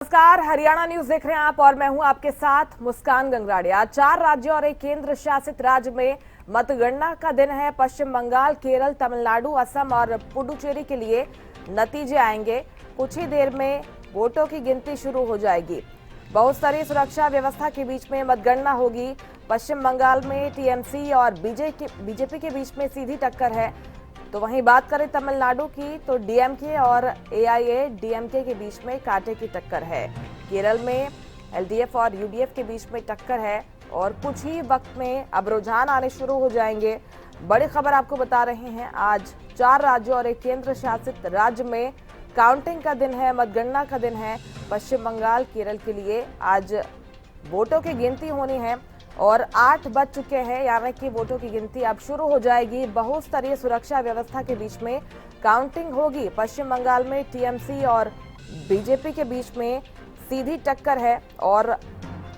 नमस्कार, हरियाणा न्यूज देख रहे हैं आप और मैं हूं आपके साथ मुस्कान गंगराड़े। आज 4 राज्यों और एक केंद्र शासित राज्य में मतगणना का दिन है। पश्चिम बंगाल, केरल, तमिलनाडु, असम और पुडुचेरी के लिए नतीजे आएंगे। कुछ ही देर में वोटों की गिनती शुरू हो जाएगी। बहुस्तरीय सुरक्षा व्यवस्था के बीच में मतगणना होगी। पश्चिम बंगाल में टीएमसी और बीजेपी के बीच में सीधी टक्कर है। तो वहीं बात करें तमिलनाडु की तो डीएमके और एआईएडीएमके के बीच में कांटे की टक्कर है। केरल में एलडीएफ और यूडीएफ के बीच में टक्कर है और कुछ ही वक्त में अब रुझान आने शुरू हो जाएंगे। बड़ी खबर आपको बता रहे हैं, आज 4 राज्यों और एक केंद्र शासित राज्य में काउंटिंग का दिन है, मतगणना का दिन है। पश्चिम बंगाल, केरल के लिए आज वोटों की गिनती होनी है और 8 बज चुके हैं, यानी कि वोटों की गिनती अब शुरू हो जाएगी। बहुस्तरीय सुरक्षा व्यवस्था के बीच में काउंटिंग होगी। पश्चिम बंगाल में टीएमसी और बीजेपी के बीच में सीधी टक्कर है और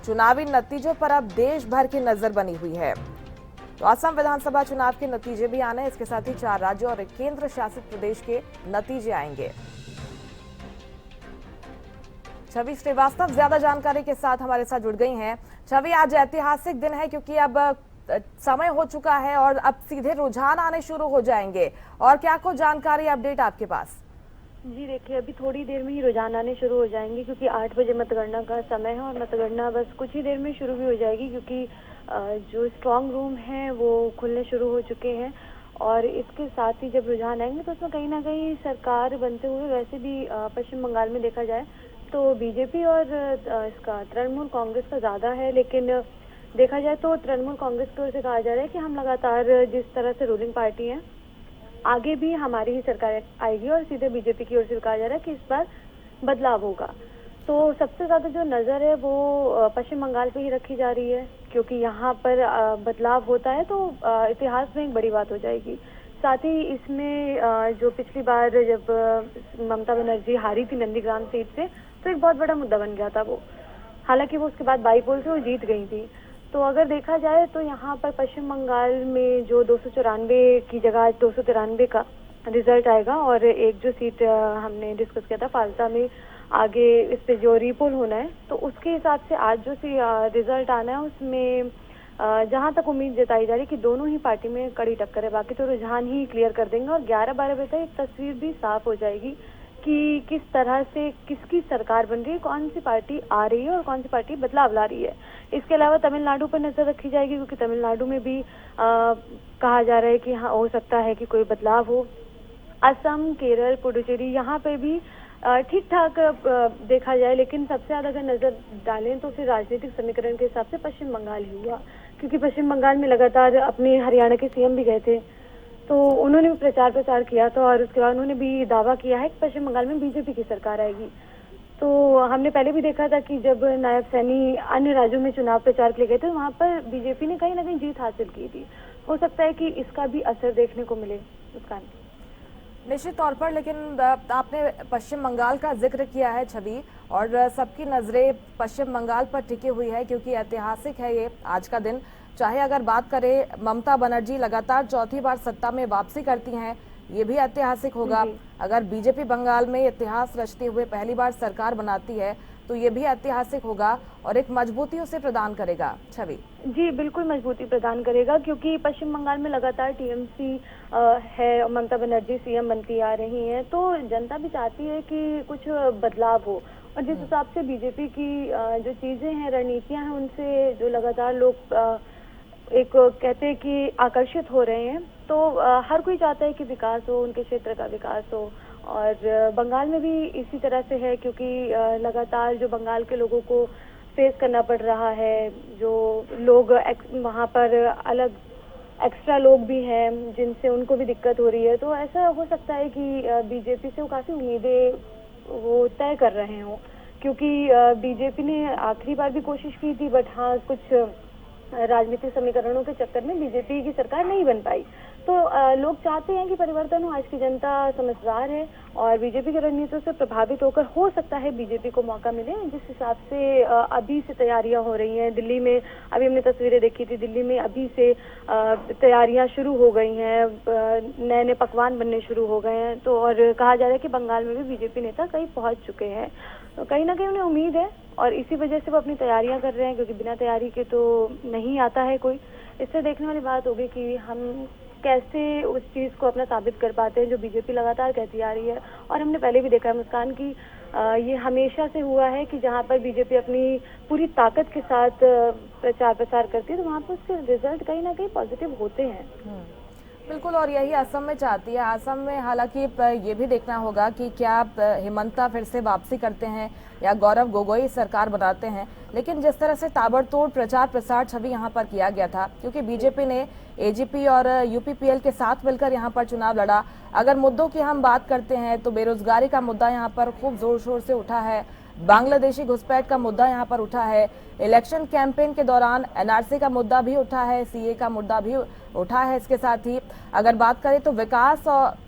चुनावी नतीजों पर अब देश भर की नजर बनी हुई है। तो असम विधानसभा चुनाव के नतीजे भी आने, इसके साथ ही 4 राज्यों और एक केंद्र शासित प्रदेश के नतीजे आएंगे। छवि श्रीवास्तव ज्यादा जानकारी के साथ हमारे साथ जुड़ गई हैं। छवि, आज ऐतिहासिक दिन है क्योंकि अब समय हो चुका है और अब सीधे रुझान आने शुरू हो जाएंगे। और क्या कुछ जानकारी, अपडेट आपके पास? जी देखिए, अभी थोड़ी देर में ही रुझान आने शुरू हो जाएंगे क्योंकि 8 बजे मतगणना का समय है और मतगणना बस कुछ ही देर में शुरू भी हो जाएगी क्योंकि जो स्ट्रांग रूम है वो खुलने शुरू हो चुके हैं। और इसके साथ ही जब रुझान आएंगे तो उसमें कहीं ना कहीं सरकार बनते हुए वैसे भी पश्चिम बंगाल में देखा जाए तो बीजेपी और इसका तृणमूल कांग्रेस का ज़्यादा है, लेकिन देखा जाए तो तृणमूल कांग्रेस की ओर से कहा जा रहा है कि हम लगातार जिस तरह से रूलिंग पार्टी है आगे भी हमारी ही सरकार आएगी, और सीधे बीजेपी की ओर से कहा जा रहा है कि इस बार बदलाव होगा। तो सबसे ज़्यादा जो नज़र है वो पश्चिम बंगाल पे ही रखी जा रही है क्योंकि यहाँ पर बदलाव होता है तो इतिहास में एक बड़ी बात हो जाएगी। साथ ही इसमें जो पिछली बार जब ममता बनर्जी हारी थी नंदीग्राम सीट से तो एक बहुत बड़ा मुद्दा बन गया था वो, हालांकि वो उसके बाद बाईपोल से वो जीत गई थी। तो अगर देखा जाए तो यहाँ पर पश्चिम बंगाल में जो 294 की जगह आज 293 का रिजल्ट आएगा और एक जो सीट हमने डिस्कस किया था फालसा में आगे इस पे जो रीपोल होना है तो उसके हिसाब से आज जो रिजल्ट आना है उसमें जहां तक उम्मीद जताई जा रही है कि दोनों ही पार्टी में कड़ी टक्कर है। बाकी तो रुझान ही क्लियर कर देंगे और 11-12 बजे तक एक तस्वीर भी साफ हो जाएगी कि किस तरह से किसकी सरकार बन रही है, कौन सी पार्टी आ रही है और कौन सी पार्टी बदलाव ला रही है। इसके अलावा तमिलनाडु पर नजर रखी जाएगी क्योंकि तमिलनाडु में भी कहा जा रहा है कि हाँ हो सकता है कि कोई बदलाव हो। असम, केरल, पुडुचेरी यहाँ पे भी ठीक ठाक देखा जाए, लेकिन सबसे ज्यादा अगर नजर डालें तो फिर राजनीतिक समीकरण के हिसाब से पश्चिम बंगाल ही हुआ क्योंकि पश्चिम बंगाल में लगातार अपने हरियाणा के सीएम भी गए थे तो उन्होंने भी प्रचार किया था और उसके बाद उन्होंने भी दावा किया है कि पश्चिम बंगाल में बीजेपी की सरकार आएगी। तो हमने पहले भी देखा था कि जब नायब सैनी अन्य राज्यों में चुनाव प्रचार के लिए गए थे वहां पर बीजेपी ने कहीं ना कहीं जीत हासिल की थी। हो सकता है कि इसका भी असर देखने को मिले मुस्कान। निश्चित तौर पर, लेकिन आपने पश्चिम बंगाल का जिक्र किया है छवि, और सबकी नजरें पश्चिम बंगाल पर टिकी हुई है क्योंकि ऐतिहासिक है ये आज का दिन। चाहे अगर बात करें, ममता बनर्जी लगातार चौथी बार सत्ता में वापसी करती हैं, ये भी ऐतिहासिक होगा। अगर बीजेपी बंगाल में इतिहास रचते हुए पहली बार सरकार बनाती है तो ये भी ऐतिहासिक होगा और एक मजबूती उसे प्रदान करेगा। छवि जी बिल्कुल मजबूती प्रदान करेगा क्योंकि पश्चिम बंगाल में लगातार टीएमसी है, ममता बनर्जी सीएम बनती आ रही हैं, तो जनता भी चाहती है कि कुछ बदलाव हो। और जिस हिसाब से बीजेपी की जो चीजें हैं, रणनीतियां हैं, उनसे जो लगातार लोग एक कहते हैं कि आकर्षित हो रहे हैं, तो हर कोई चाहता है कि विकास हो, उनके क्षेत्र का विकास हो। और बंगाल में भी इसी तरह से है क्योंकि लगातार जो बंगाल के लोगों को फेस करना पड़ रहा है, जो लोग वहाँ पर अलग एक्स्ट्रा लोग भी हैं जिनसे उनको भी दिक्कत हो रही है। तो ऐसा हो सकता है कि बीजेपी से वो काफ़ी उम्मीदें वो तय कर रहे हों क्योंकि बीजेपी ने आखिरी बार भी कोशिश की थी, बट हाँ कुछ राजनीतिक समीकरणों के चक्कर में बीजेपी की सरकार नहीं बन पाई। तो लोग चाहते हैं कि परिवर्तन हो। आज की जनता समझदार है और बीजेपी की रणनीतियों से प्रभावित होकर हो सकता है बीजेपी को मौका मिले। जिस हिसाब से अभी से तैयारियां हो रही हैं दिल्ली में, अभी हमने तस्वीरें देखी थी, दिल्ली में अभी से तैयारियां शुरू हो गई हैं, नए नए पकवान बनने शुरू हो गए हैं। तो और कहा जा रहा है कि बंगाल में भी बीजेपी नेता कहीं पहुंच चुके हैं। तो कहीं ना कहीं उन्हें उम्मीद है और इसी वजह से वो अपनी तैयारियां कर रहे हैं, क्योंकि बिना तैयारी के तो नहीं आता है कोई। इससे देखने वाली बात होगी कि हम कैसे उस चीज़ को अपना साबित कर पाते हैं जो बीजेपी लगातार कहती आ रही है। और हमने पहले भी देखा है मुस्कान की ये हमेशा से हुआ है कि जहाँ पर बीजेपी अपनी पूरी ताकत के साथ प्रचार प्रसार करती है तो वहाँ पर उसके रिजल्ट कहीं ना कहीं पॉजिटिव होते हैं। बिल्कुल, और यही असम में चाहती है। असम में हालांकि ये भी देखना होगा कि क्या हिमंता फिर से वापसी करते हैं या गौरव गोगोई सरकार बनाते हैं। लेकिन जिस तरह से ताबड़तोड़ प्रचार प्रसार छवि यहाँ पर किया गया था, क्योंकि बीजेपी ने एजीपी और यूपीपीएल के साथ मिलकर यहाँ पर चुनाव लड़ा। अगर मुद्दों की हम बात करते हैं तो बेरोजगारी का मुद्दा यहाँ पर खूब जोर शोर से उठा है, बांग्लादेशी घुसपैठ का मुद्दा यहाँ पर उठा है, इलेक्शन कैंपेन के दौरान एनआरसी का मुद्दा भी उठा है, सीए का मुद्दा भी उठा है। इसके साथ ही अगर बात करें तो विकास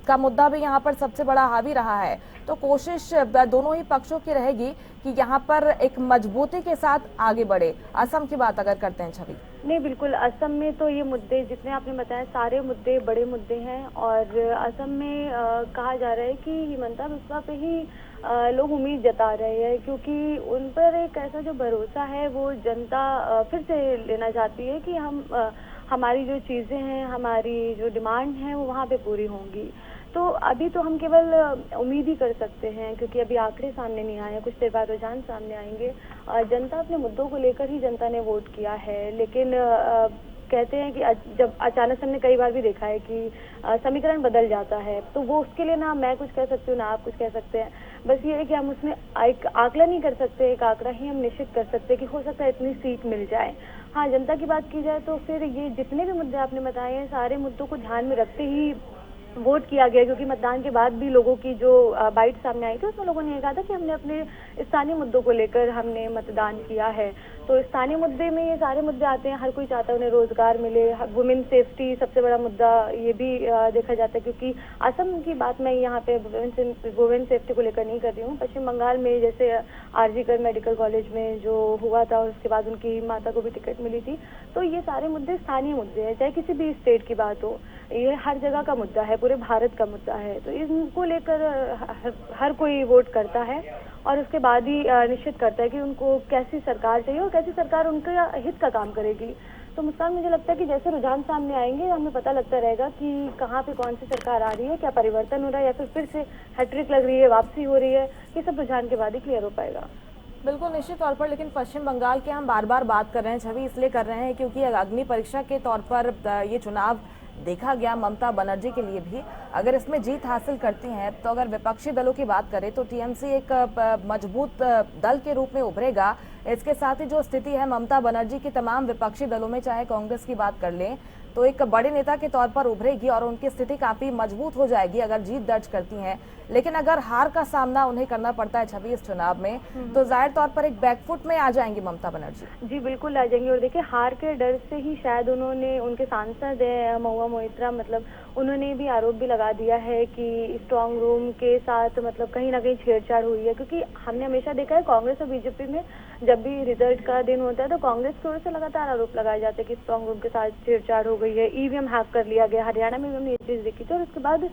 का मुद्दा भी यहाँ पर सबसे बड़ा हावी रहा है। तो कोशिश दोनों ही पक्षों की रहेगी कि यहाँ पर एक मजबूती के साथ आगे बढ़े। असम की बात अगर करते हैं छवि। नहीं, बिल्कुल, असम में तो ये मुद्दे जितने आपने बताया सारे मुद्दे बड़े मुद्दे हैं और असम में कहा जा रहा है कि हिमंता बिस्वा पे ही लोग उम्मीद जता रहे हैं, क्योंकि उन पर एक ऐसा जो भरोसा है वो जनता फिर से लेना चाहती है कि हमारी जो चीज़ें हैं, हमारी जो डिमांड है वो वहाँ पे पूरी होंगी। तो अभी तो हम केवल उम्मीद ही कर सकते हैं, क्योंकि अभी आंकड़े सामने नहीं आए हैं, कुछ देर बाद रुझान सामने आएंगे। जनता अपने मुद्दों को लेकर ही जनता ने वोट किया है, लेकिन कहते हैं कि जब अचानक हमने कई बार भी देखा है कि समीकरण बदल जाता है, तो वो उसके लिए ना मैं कुछ कह सकती हूँ ना आप कुछ कह सकते हैं। बस ये है कि हम उसमें एक आकलन नहीं कर सकते, एक आंकड़ा ही हम निश्चित कर सकते हैं कि हो सकता है इतनी सीट मिल जाए। हाँ, जनता की बात की जाए तो फिर ये जितने भी मुद्दे आपने बताए हैं सारे मुद्दों को ध्यान में रखते ही वोट किया गया, क्योंकि मतदान के बाद भी लोगों की जो बाइट सामने आई थी उसमें लोगों ने कहा था कि हमने अपने स्थानीय मुद्दों को लेकर हमने मतदान किया है। तो स्थानीय मुद्दे में ये सारे मुद्दे आते हैं, हर कोई चाहता है उन्हें रोजगार मिले, वुमेन सेफ्टी सबसे बड़ा मुद्दा ये भी देखा जाता है, क्योंकि असम की बात मैं यहाँ पे वुमेन सेफ्टी को लेकर नहीं कर रही हूँ। पश्चिम बंगाल में जैसे आरजीकर मेडिकल कॉलेज में जो हुआ था और उसके बाद उनकी माता को भी टिकट मिली थी, तो ये सारे मुद्दे स्थानीय मुद्दे हैं, चाहे किसी भी स्टेट की बात हो, ये हर जगह का मुद्दा है, पूरे भारत का मुद्दा है। तो इनको लेकर हर कोई वोट करता है और उसके बाद ही निश्चित करता है कि उनको कैसी सरकार चाहिए और कैसी सरकार उनके हित का काम करेगी। तो मुस्कान, मुझे लगता है कि जैसे रुझान सामने आएंगे हमें पता लगता रहेगा कि कहाँ पे कौन सी सरकार आ रही है, क्या परिवर्तन हो रहा है या फिर से हैट्रिक लग रही है, वापसी हो रही है, ये सब रुझान के बाद ही क्लियर हो पाएगा। बिल्कुल, निश्चित तौर पर। लेकिन पश्चिम बंगाल के हम बार बार बात कर रहे हैं छवि, इसलिए कर रहे हैं क्योंकि अग्नि परीक्षा के तौर पर ये चुनाव देखा गया ममता बनर्जी के लिए भी। अगर इसमें जीत हासिल करती हैं तो अगर विपक्षी दलों की बात करें तो टीएमसी एक मजबूत दल के रूप में उभरेगा। इसके साथ ही जो स्थिति है ममता बनर्जी की तमाम विपक्षी दलों में, चाहे कांग्रेस की बात कर लें, तो एक बड़े नेता के तौर पर उभरेगी और उनकी स्थिति काफी मजबूत हो जाएगी अगर जीत दर्ज करती हैं। लेकिन अगर हार का सामना उन्हें करना पड़ता है छवि इस चुनाव में, तो जाहिर तौर पर एक बैकफुट में आ जाएंगी ममता बनर्जी। जी बिल्कुल आ जाएंगी। और देखिए, हार के डर से ही शायद उन्होंने, उनके सांसद है महुआ मोइत्रा, मतलब उन्होंने भी आरोप भी लगा दिया है कि स्ट्रांग रूम के साथ मतलब कहीं ना कहीं छेड़छाड़ हुई है, क्योंकि हमने हमेशा देखा है कांग्रेस और बीजेपी में जब भी रिजल्ट का दिन होता है तो कांग्रेस की ओर से लगातार आरोप लगाए जाते हैं कि स्ट्रांग रूम के साथ छेड़छाड़ हो गई है, ईवीएम हैक कर लिया गया। हरियाणा में भी हमने ये चीज देखी थी और उसके बाद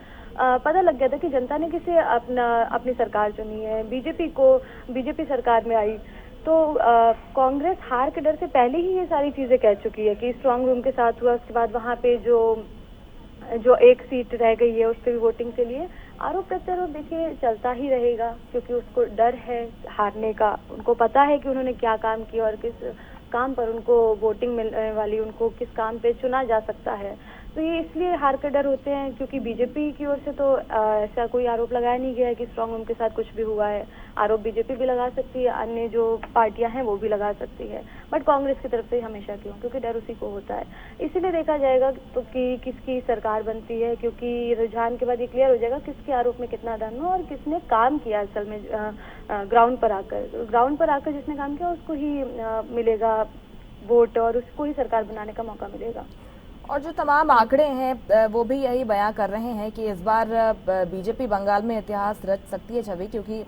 पता लग गया था कि जनता ने किसे अपनी सरकार चुनी है, बीजेपी सरकार में आई। तो कांग्रेस हार के डर से पहले ही ये सारी चीजें कह चुकी है कि स्ट्रांग रूम के साथ हुआ, उसके बाद वहाँ पे जो एक सीट रह गई है उस पर भी वोटिंग के लिए आरोप प्रत्यारोप देखिए चलता ही रहेगा, क्योंकि उसको डर है हारने का। उनको पता है कि उन्होंने क्या काम किया और किस काम पर उनको वोटिंग मिलने वाली, उनको किस काम पे चुना जा सकता है। तो ये इसलिए हार के डर होते हैं, क्योंकि बीजेपी की ओर से तो ऐसा कोई आरोप लगाया नहीं गया है कि स्ट्रांग रूम के साथ कुछ भी हुआ है। आरोप बीजेपी भी लगा सकती है, अन्य जो पार्टियां हैं वो भी लगा सकती है, बट कांग्रेस की तरफ से हमेशा क्यों, क्योंकि डर उसी को होता है। इसीलिए देखा जाएगा तो कि किसकी सरकार बनती है, क्योंकि रुझान के बाद ये क्लियर हो जाएगा किसके आरोप में कितना दम है और किसने काम किया असल में ग्राउंड पर आकर जिसने काम किया उसको ही मिलेगा वोट और उसको ही सरकार बनाने का मौका मिलेगा। और जो तमाम आंकड़े हैं वो भी यही बयां कर रहे हैं कि इस बार बीजेपी बंगाल में इतिहास रच सकती है छवि, क्योंकि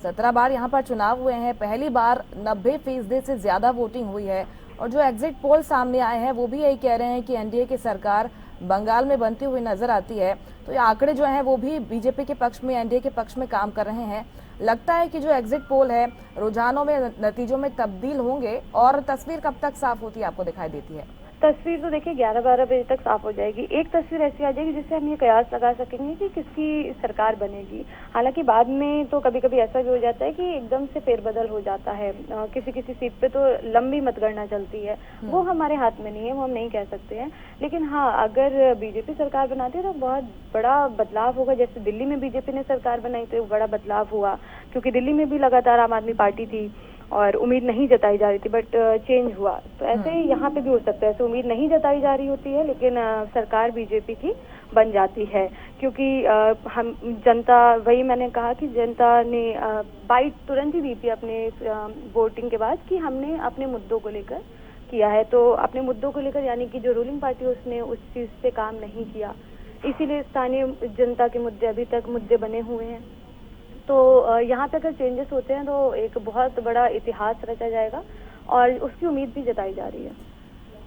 17 बार यहाँ पर चुनाव हुए हैं, पहली बार 90% से ज्यादा वोटिंग हुई है। और जो एग्जिट पोल सामने आए हैं वो भी यही कह रहे हैं कि एनडीए की सरकार बंगाल में बनती हुई नजर आती है। तो ये आंकड़े जो हैं वो भी बीजेपी के पक्ष में, एनडीए के पक्ष में काम कर रहे हैं। लगता है कि जो एग्जिट पोल है रुझानों में, नतीजों में तब्दील होंगे और तस्वीर कब तक साफ होती है आपको दिखाई देती है? तस्वीर तो देखिए 11-12 बजे तक साफ हो जाएगी। एक तस्वीर ऐसी आ जाएगी जिससे हम ये कयास लगा सकेंगे कि किसकी सरकार बनेगी। हालांकि बाद में तो कभी कभी ऐसा भी हो जाता है कि एकदम से फेरबदल हो जाता है। किसी किसी सीट पे तो लंबी मतगणना चलती है, वो हमारे हाथ में नहीं है, वो हम नहीं कह सकते हैं। लेकिन हाँ, अगर बीजेपी सरकार बनाती है तो बहुत बड़ा बदलाव होगा। जैसे दिल्ली में बीजेपी ने सरकार बनाई तो एक बड़ा बदलाव हुआ, क्योंकि दिल्ली में भी लगातार आम आदमी पार्टी थी और उम्मीद नहीं जताई जा रही थी, बट चेंज हुआ। तो ऐसे ही यहाँ पे भी हो सकता है, ऐसे उम्मीद नहीं जताई जा रही होती है लेकिन सरकार बीजेपी की बन जाती है, क्योंकि हम जनता, वही मैंने कहा कि जनता ने बाइट तुरंत ही दी थी अपने वोटिंग के बाद कि हमने अपने मुद्दों को लेकर किया है। तो अपने मुद्दों को लेकर, यानी कि जो रूलिंग पार्टी है उसने उस चीज पे काम नहीं किया, इसीलिए स्थानीय जनता के मुद्दे अभी तक मुद्दे बने हुए हैं। तो यहाँ पे अगर चेंजेस होते हैं तो एक बहुत बड़ा इतिहास रचा जाएगा और उसकी उम्मीद भी जताई जा रही है।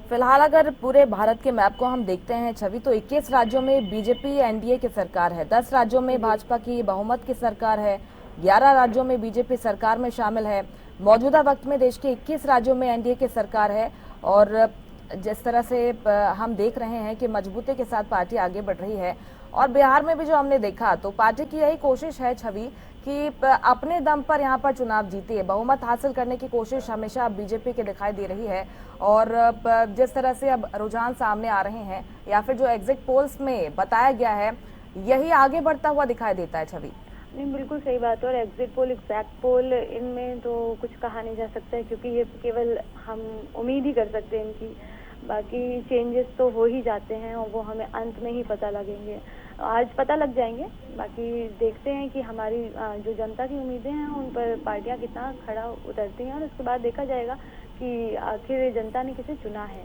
फिलहाल अगर पूरे भारत के मैप को हम देखते हैं छवि, तो 21 राज्यों में बीजेपी एनडीए की सरकार है, 10 राज्यों में भाजपा की बहुमत की सरकार है, 11 राज्यों में बीजेपी सरकार में शामिल है। मौजूदा वक्त में देश के 21 राज्यों में एनडीए की सरकार है और जिस तरह से हम देख रहे हैं कि मजबूती के साथ पार्टी आगे बढ़ रही है। और बिहार में भी जो हमने देखा तो पार्टी की यही कोशिश है छवि कि अपने दम पर यहाँ पर चुनाव जीते, बहुमत हासिल करने की कोशिश हमेशा बीजेपी की दिखाई दे रही है। और जिस तरह से अब रुझान सामने आ रहे हैं या फिर जो एग्जिट पोल्स में बताया गया है, यही आगे बढ़ता हुआ दिखाई देता है छवि। नहीं, बिल्कुल सही बात है। और एग्जिट पोल, एग्जैक्ट पोल, इनमें तो कुछ कहा नहीं जा सकता है, क्योंकि ये केवल हम उम्मीद ही कर सकते हैं इनकी। बाकी चेंजेस तो हो ही जाते हैं और वो हमें अंत में ही पता लगेंगे, आज पता लग जाएंगे। बाकी देखते हैं कि हमारी जो जनता की उम्मीदें हैं उन पर पार्टियां कितना खड़ा उतरती हैं और उसके बाद देखा जाएगा कि आखिर जनता ने किसे चुना है।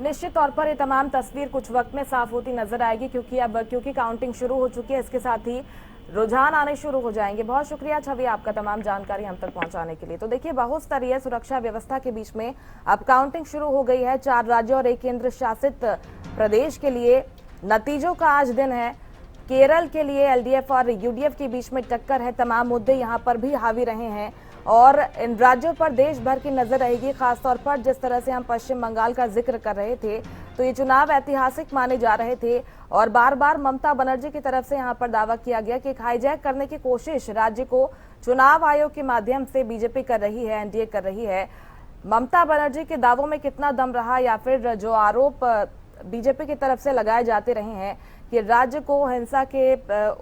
निश्चित तौर पर ये तमाम तस्वीर कुछ वक्त में साफ होती नजर आएगी, क्योंकि काउंटिंग शुरू हो चुकी है, इसके साथ ही रुझान आने शुरू हो जाएंगे। बहुत शुक्रिया छवि आपका तमाम जानकारी हम तक पहुंचाने के लिए। तो देखिए, बहुस्तरीय सुरक्षा व्यवस्था के बीच में अब काउंटिंग शुरू हो गई है। 4 राज्यों और 1 केंद्र शासित प्रदेश के लिए नतीजों का आज दिन है। केरल के लिए एलडीएफ और यूडीएफ के बीच में टक्कर है, तमाम मुद्दे यहाँ पर भी हावी रहे हैं और इन राज्यों पर देश भर की नजर रहेगी। खासतौर पर जिस तरह से हम पश्चिम बंगाल का जिक्र कर रहे थे, तो ये चुनाव ऐतिहासिक माने जा रहे थे और बार बार ममता बनर्जी की तरफ से यहाँ पर दावा किया गया कि हाईजैक करने की कोशिश राज्य को चुनाव आयोग के माध्यम से बीजेपी कर रही है, एनडीए कर रही है। ममता बनर्जी के दावों में कितना दम रहा या फिर जो आरोप बीजेपी की तरफ से लगाए जाते रहे हैं कि राज्य को हिंसा के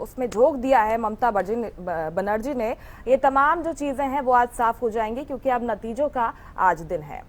उसमें झोंक दिया है ममता बनर्जी ने, ये तमाम जो चीजें हैं वो आज साफ हो जाएंगी, क्योंकि अब नतीजों का आज दिन है।